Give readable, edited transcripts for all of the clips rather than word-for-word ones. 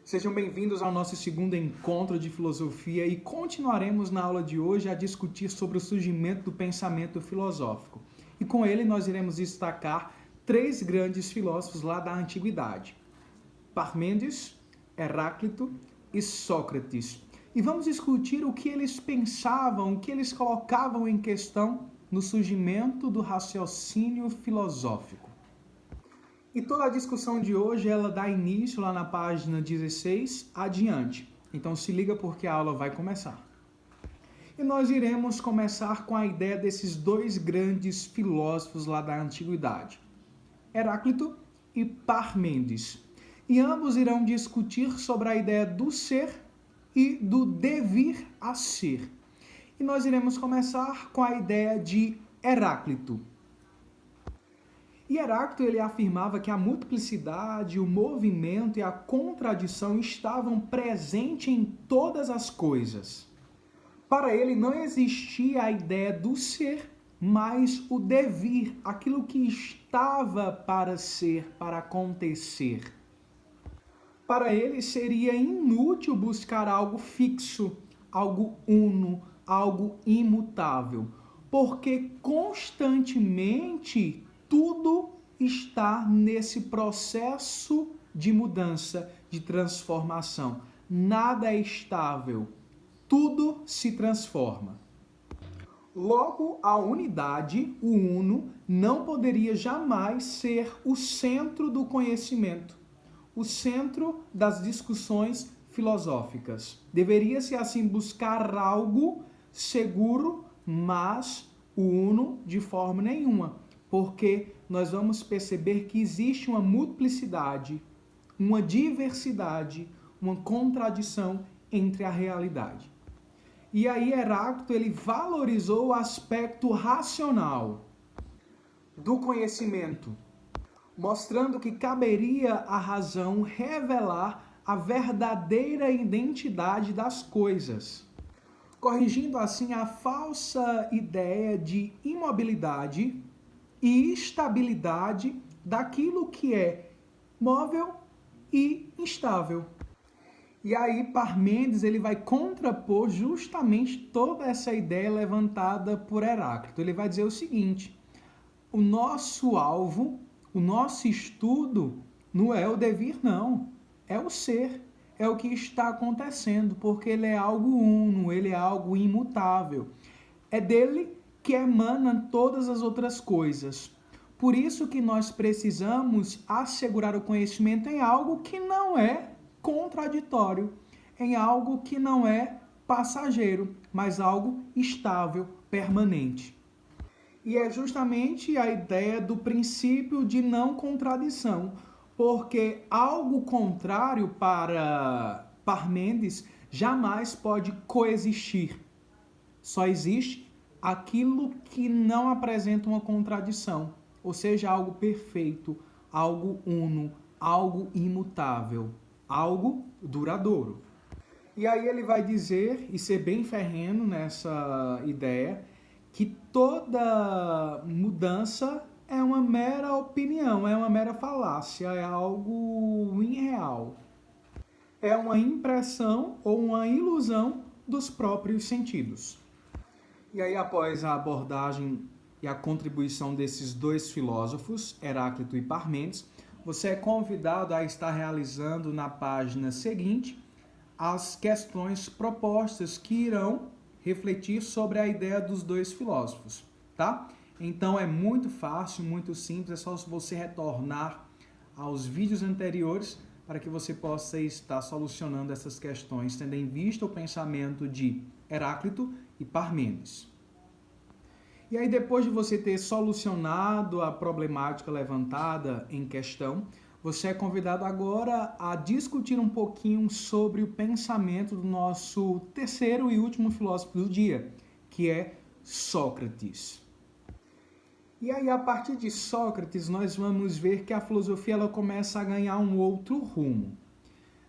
Sejam bem-vindos ao nosso segundo encontro de filosofia e continuaremos na aula de hoje a discutir sobre o surgimento do pensamento filosófico. E com ele nós iremos destacar três grandes filósofos lá da antiguidade: Parmênides, Heráclito e Sócrates. E vamos discutir o que eles pensavam, o que eles colocavam em questão no surgimento do raciocínio filosófico. E toda a discussão de hoje, ela dá início lá na página 16 adiante. Então se liga porque a aula vai começar. E nós iremos começar com a ideia desses dois grandes filósofos lá da antiguidade, Heráclito e Parmênides. E ambos irão discutir sobre a ideia do ser e do devir a ser. E nós iremos começar com a ideia de Heráclito. E Heráclito ele afirmava que a multiplicidade, o movimento e a contradição estavam presentes em todas as coisas. Para ele não existia a ideia do ser, mas o devir, aquilo que estava para ser, para acontecer. Para ele seria inútil buscar algo fixo, algo uno, algo imutável, porque constantemente tudo está nesse processo de mudança, de transformação. Nada é estável, tudo se transforma. Logo, a unidade, o uno, não poderia jamais ser o centro do conhecimento, o centro das discussões filosóficas. Deveria-se assim buscar algo seguro, mas o uno de forma nenhuma. Porque nós vamos perceber que existe uma multiplicidade, uma diversidade, uma contradição entre a realidade. E aí Heráclito ele valorizou o aspecto racional do conhecimento, mostrando que caberia à razão revelar a verdadeira identidade das coisas, corrigindo assim a falsa ideia de imobilidade e estabilidade daquilo que é móvel e instável. E aí Parmênides ele vai contrapor justamente toda essa ideia levantada por Heráclito. Ele vai dizer o seguinte: o nosso alvo, o nosso estudo não é o devir, não. É o ser, é o que está acontecendo, porque ele é algo uno, ele é algo imutável. É dele que emana todas as outras coisas. Por isso que nós precisamos assegurar o conhecimento em algo que não é contraditório, em algo que não é passageiro, mas algo estável, permanente. E é justamente a ideia do princípio de não contradição, porque algo contrário para Parmênides jamais pode coexistir. Só existe aquilo que não apresenta uma contradição, ou seja, algo perfeito, algo uno, algo imutável, algo duradouro. E aí ele vai dizer, e ser bem ferrenho nessa ideia, que toda mudança é uma mera opinião, é uma mera falácia, é algo irreal. É uma impressão ou uma ilusão dos próprios sentidos. E aí, após a abordagem e a contribuição desses dois filósofos, Heráclito e Parmênides, você é convidado a estar realizando na página seguinte as questões propostas que irão refletir sobre a ideia dos dois filósofos, tá? Então é muito fácil, muito simples, é só você retornar aos vídeos anteriores para que você possa estar solucionando essas questões, tendo em vista o pensamento de Heráclito e Parmênides. E aí, depois de você ter solucionado a problemática levantada em questão, você é convidado agora a discutir um pouquinho sobre o pensamento do nosso terceiro e último filósofo do dia, que é Sócrates. E aí, a partir de Sócrates, nós vamos ver que a filosofia ela começa a ganhar um outro rumo.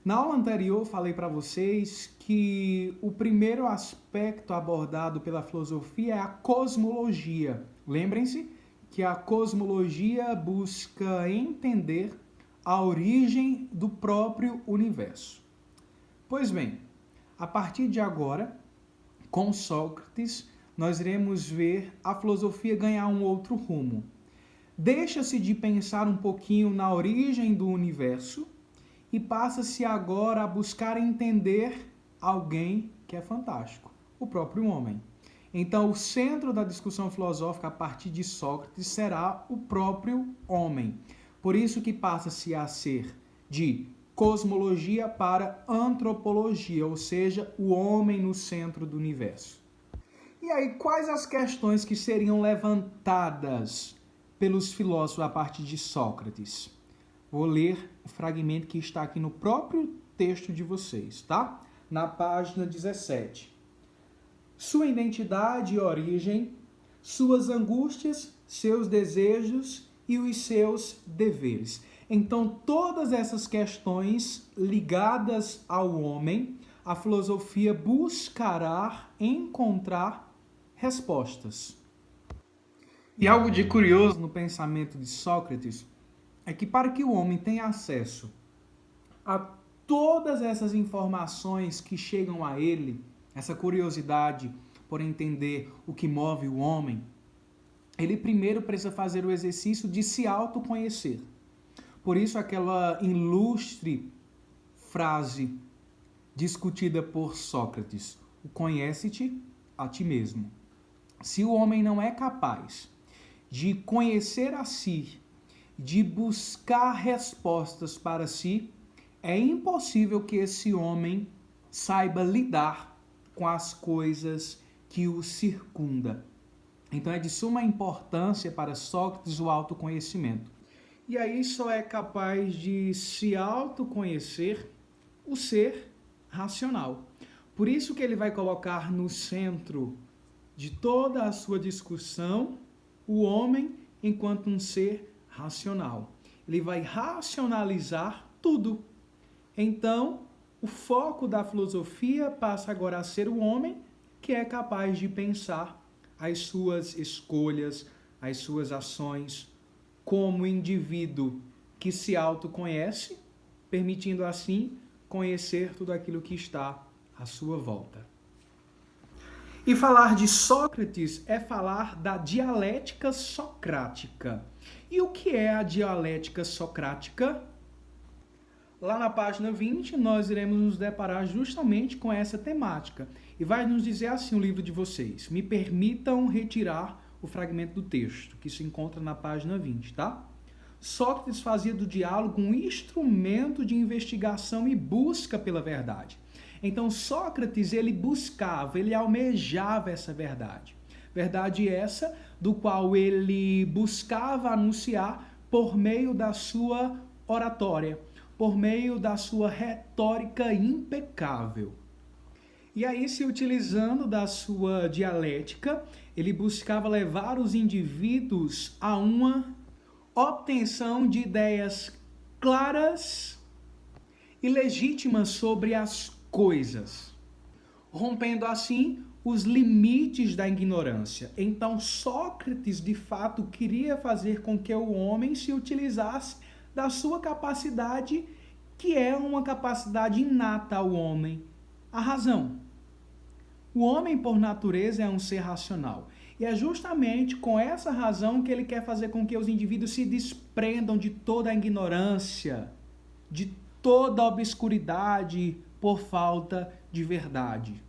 Na aula anterior, falei para vocês que o primeiro aspecto abordado pela filosofia é a cosmologia. Lembrem-se que a cosmologia busca entender a origem do próprio universo. Pois bem, a partir de agora, com Sócrates, nós iremos ver a filosofia ganhar um outro rumo. Deixa-se de pensar um pouquinho na origem do universo e passa-se agora a buscar entender alguém que é fantástico, o próprio homem. Então, o centro da discussão filosófica a partir de Sócrates será o próprio homem. Por isso que passa-se a ser de cosmologia para antropologia, ou seja, o homem no centro do universo. E aí, quais as questões que seriam levantadas pelos filósofos a partir de Sócrates? Vou ler o fragmento que está aqui no próprio texto de vocês, tá? Na página 17. Sua identidade e origem, suas angústias, seus desejos e os seus deveres. Então, todas essas questões ligadas ao homem, a filosofia buscará encontrar respostas. E algo de curioso no pensamento de Sócrates é que para que o homem tenha acesso a todas essas informações que chegam a ele, essa curiosidade por entender o que move o homem, ele primeiro precisa fazer o exercício de se autoconhecer. Por isso aquela ilustre frase discutida por Sócrates, o conhece-te a ti mesmo. Se o homem não é capaz de conhecer a si, de buscar respostas para si, é impossível que esse homem saiba lidar com as coisas que o circunda. Então é de suma importância para Sócrates o autoconhecimento. E aí só é capaz de se autoconhecer o ser racional. Por isso que ele vai colocar no centro de toda a sua discussão o homem enquanto um ser racional. Ele vai racionalizar tudo. Então, o foco da filosofia passa agora a ser o homem que é capaz de pensar as suas escolhas, as suas ações, como indivíduo que se autoconhece, permitindo assim conhecer tudo aquilo que está à sua volta. E falar de Sócrates é falar da dialética socrática. E o que é a dialética socrática? Lá na página 20, nós iremos nos deparar justamente com essa temática. E vai nos dizer assim o livro de vocês. Me permitam retirar o fragmento do texto, que se encontra na página 20, tá? Sócrates fazia do diálogo um instrumento de investigação e busca pela verdade. Então, Sócrates, ele buscava, ele almejava essa verdade. Verdade essa do qual ele buscava anunciar por meio da sua oratória, por meio da sua retórica impecável. E aí, se utilizando da sua dialética, ele buscava levar os indivíduos a uma obtenção de ideias claras e legítimas sobre as coisas, rompendo assim os limites da ignorância. Então, Sócrates, de fato, queria fazer com que o homem se utilizasse da sua capacidade, que é uma capacidade inata ao homem, a razão. O homem, por natureza, é um ser racional. E é justamente com essa razão que ele quer fazer com que os indivíduos se desprendam de toda a ignorância, de toda a obscuridade por falta de verdade.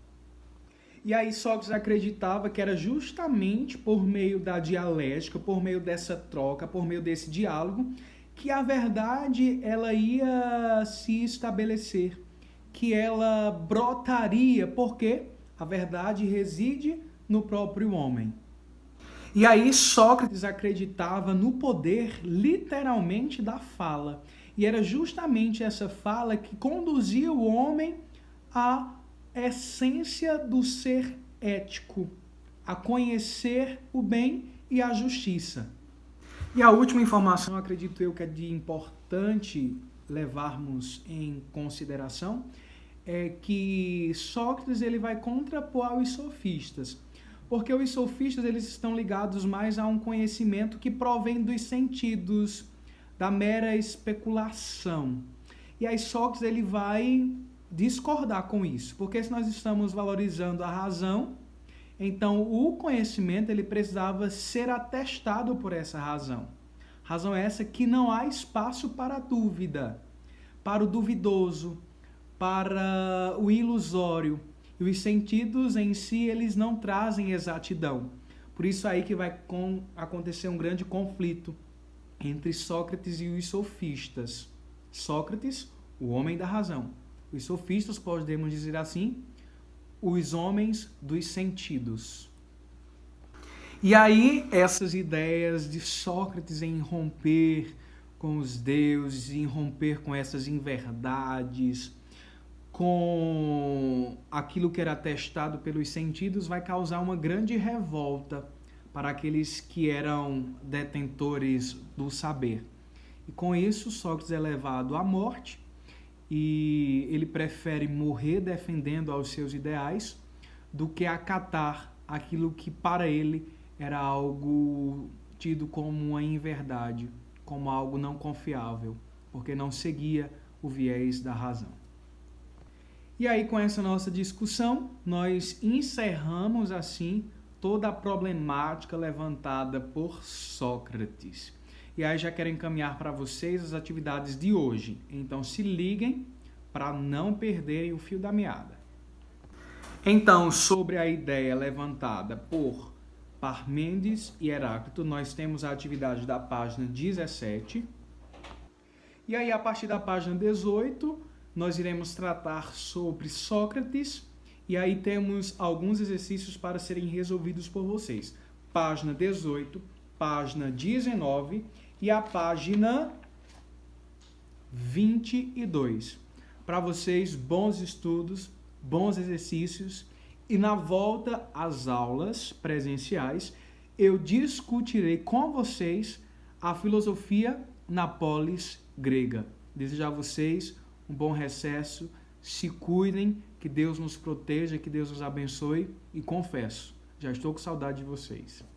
E aí Sócrates acreditava que era justamente por meio da dialética, por meio dessa troca, por meio desse diálogo, que a verdade ela ia se estabelecer, que ela brotaria, porque a verdade reside no próprio homem. E aí Sócrates acreditava no poder, literalmente, da fala. E era justamente essa fala que conduzia o homem à essência do ser ético, a conhecer o bem e a justiça. E a última informação, acredito eu, que é de importante levarmos em consideração, é que Sócrates ele vai contrapor aos sofistas. Porque os sofistas eles estão ligados mais a um conhecimento que provém dos sentidos, da mera especulação. E aí Sócrates ele vai discordar com isso, porque se nós estamos valorizando a razão, então o conhecimento ele precisava ser atestado por essa razão. Razão essa que não há espaço para a dúvida, para o duvidoso, para o ilusório. E os sentidos em si, eles não trazem exatidão. Por isso aí que vai acontecer um grande conflito entre Sócrates e os sofistas. Sócrates, o homem da razão. Os sofistas, podemos dizer assim, os homens dos sentidos. E aí, essas ideias de Sócrates em romper com os deuses, em romper com essas inverdades, com aquilo que era atestado pelos sentidos, vai causar uma grande revolta para aqueles que eram detentores do saber. E com isso, Sócrates é levado à morte e ele prefere morrer defendendo aos seus ideais do que acatar aquilo que para ele era algo tido como uma inverdade, como algo não confiável, porque não seguia o viés da razão. E aí, com essa nossa discussão, nós encerramos, assim, toda a problemática levantada por Sócrates. E aí já quero encaminhar para vocês as atividades de hoje. Então, se liguem para não perderem o fio da meada. Então, sobre a ideia levantada por Parmênides e Heráclito, nós temos a atividade da página 17. E aí, a partir da página 18... nós iremos tratar sobre Sócrates e aí temos alguns exercícios para serem resolvidos por vocês. Página 18, página 19 e a página 22. Para vocês, bons estudos, bons exercícios e na volta às aulas presenciais, eu discutirei com vocês a filosofia na polis grega. Desejo a vocês um bom recesso, se cuidem, que Deus nos proteja, que Deus nos abençoe e confesso, já estou com saudade de vocês.